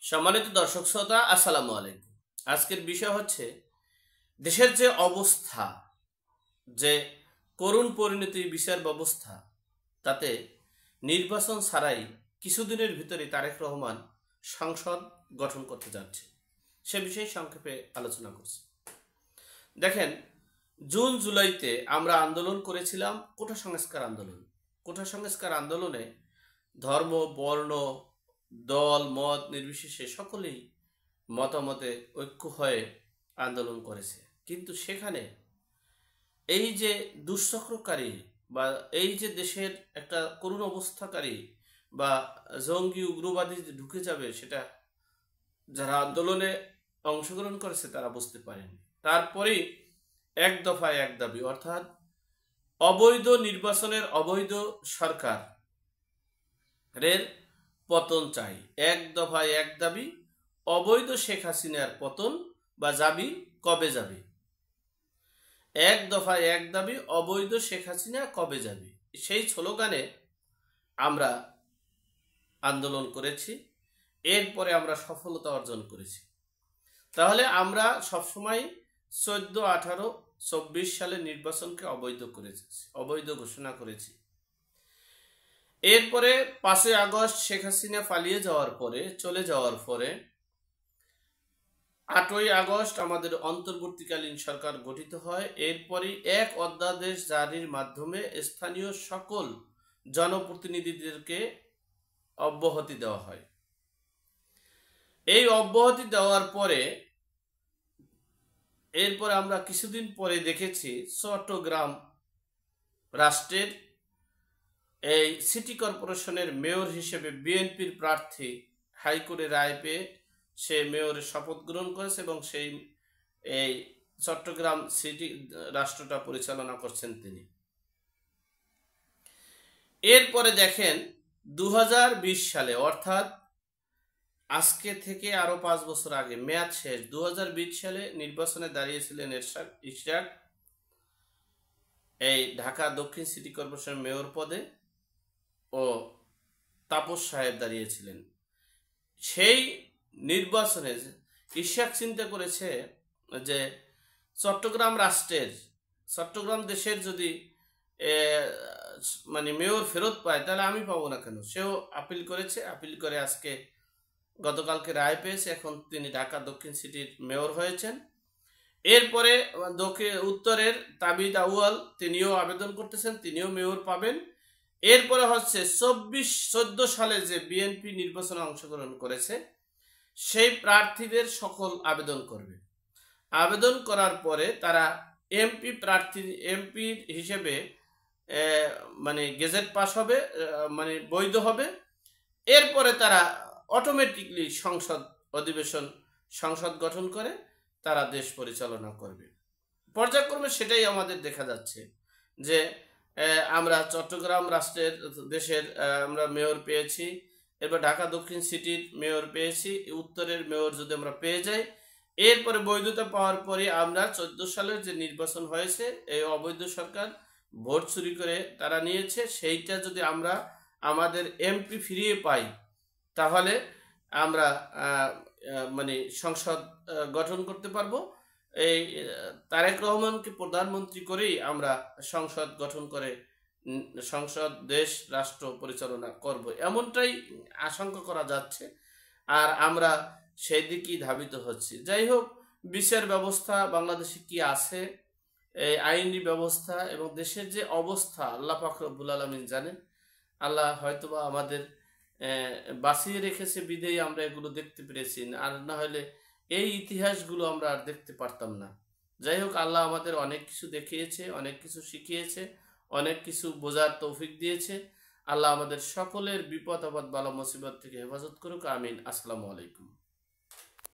সম্মানিত দর্শক শ্রোতা, আসসালামু আলাইকুম। আজকের বিষয় হচ্ছে দেশের যে অবস্থা, যে করুণ পরিণতি বিচার ব্যবস্থা, তাতে নির্বাচন ছাড়াই কিছুদিনের ভিতরে তারেক রহমান সংসদ গঠন করতে যাচ্ছে। সে বিষয়ে সংক্ষেপে আলোচনা করছি। দেখেন, জুন জুলাইতে আমরা আন্দোলন করেছিলাম কোটা সংস্কার আন্দোলন। কোটা সংস্কার আন্দোলনে ধর্ম, বর্ণ, দল মত নির্বিশেষে সকলেই মতামতে ঐক্য হয়ে আন্দোলন করেছে। কিন্তু সেখানে এই যে দুঃচক্রকারী বা এই যে দেশের একটা করুণ অবস্থাকারী বা জঙ্গি উগ্রবাদী যে ঢুকে যাবে, সেটা যারা আন্দোলনে অংশগ্রহণ করেছে তারা বুঝতে পারেনি। তারপরেই এক দফায় এক দাবি, অর্থাৎ অবৈধ নির্বাচনের অবৈধ সরকারের পতন চাই। এক দফায় এক দাবি, অবৈধ শেখ হাসিনার পতন বা যাবি কবে যাবে। এক দফায় এক দাবি, অবৈধ শেখ হাসিনা কবে যাবে, সেই স্লোগানে আমরা আন্দোলন করেছি। এরপরে আমরা সফলতা অর্জন করেছি। তাহলে আমরা সবসময় 14, 18, 24 সালের নির্বাচনকে অবৈধ ঘোষণা করেছি। এরপরে 5ই আগস্ট শেখ হাসিনা পালিয়ে যাওয়ার পরে, চলে যাওয়ার পরে 8ই আগস্ট আমাদের অন্তর্বর্তীকালীন সরকার গঠিত হয়। এরপরই এক অধ্যাদেশ জারির মাধ্যমে স্থানীয় সকল জনপ্রতিনিধিদেরকে অব্যাহতি দেওয়া হয়। এই অব্যাহতি দেওয়ার পরে এরপরে আমরা কিছুদিন পরে দেখেছি চট্টগ্রাম রাষ্ট্রের এই সিটি কর্পোরেশনের মেয়র হিসেবে বিএনপির প্রার্থী হাইকোর্টের রায় পেয়ে সে মেয়রের শপথ গ্রহণ করেছে এবং সেই এই চট্টগ্রাম সিটি রাষ্ট্রটা পরিচালনা করছেন তিনি। এরপরে দেখেন 2020 সালে, অর্থাৎ আজকে থেকে আরো 5 বছর আগে, মেয়াদ শেষ, 2020 সালে নির্বাচনে দাঁড়িয়েছিলেন ইশরাক এই ঢাকা দক্ষিণ সিটি কর্পোরেশন মেয়র পদে, ও তাপস সাহেব দাঁড়িয়েছিলেন। সেই নির্বাচনে ইশরাক চিন্তা করেছে যে চট্টগ্রাম দেশের যদি মানে মেয়র ফেরত পায় তাহলে আমি পাবো না কেন। সেও আপিল করেছে, আপিল করে আজকে গতকালকে রায় পেয়েছে। এখন তিনি ঢাকা দক্ষিণ সিটির মেয়র হয়েছেন। এরপরে উত্তরের তাবিদ আউয়াল, তিনিও আবেদন করতেছেন, তিনিও মেয়র পাবেন। এরপরে হচ্ছে 14 সালে যে বিএনপি নির্বাচনে অংশগ্রহণ করেছে সেই প্রার্থীদের সকল আবেদন করবে। আবেদন করার পরে তারা এমপি হিসেবে মানে গেজেট পাস হবে, মানে বৈধ হবে। এরপরে তারা অটোমেটিকলি সংসদ গঠন করে তারা দেশ পরিচালনা করবে। পর্যায়ক্রমে সেটাই আমাদের দেখা যাচ্ছে যে আমরা চট্টগ্রাম দেশের আমরা মেয়র পেয়েছি, এরপর ঢাকা দক্ষিণ সিটির মেয়র পেয়েছি, উত্তরের মেয়র যদি আমরা পেয়ে যাই, এরপরে বৈধতা পাওয়ার পরে আমরা 14 সালের যে নির্বাচন হয়েছে, এই অবৈধ সরকার ভোট চুরি করে তারা নিয়েছে, সেইটা যদি আমরা আমাদের এমপি ফিরিয়ে পাই তাহলে আমরা মানে সংসদ গঠন করতে পারবো। এই তারেক রহমানকে প্রধানমন্ত্রী করেই আমরা সংসদ গঠন করে সংসদ দেশ রাষ্ট্র পরিচালনা করব, এমনটাই আশঙ্কা করা যাচ্ছে। আর আমরা সেই দিকেই ধাবিত হচ্ছি। যাই হোক, বিচার ব্যবস্থা বাংলাদেশে কি আছে, এই আইনি ব্যবস্থা এবং দেশের যে অবস্থা আল্লাহ পাক রব্বুল আলামিন জানেন। আল্লাহ হয়তোবা আমাদের বাঁচিয়ে রেখেছে বিধেই আমরা এগুলো দেখতে পেরেছি, আর না হলে এই ইতিহাসগুলো আমরা আর দেখতে পারতাম না। যাই হোক, আল্লাহ আমাদের অনেক কিছু দেখিয়েছে, অনেক কিছু শিখিয়েছে, অনেক কিছু বোঝার তৌফিক দিয়েছে। আল্লাহ আমাদের সকলের বিপদ আপদ বালা মুসিবত থেকে হেফাজত করুক, আমিন। আসসালামু আলাইকুম।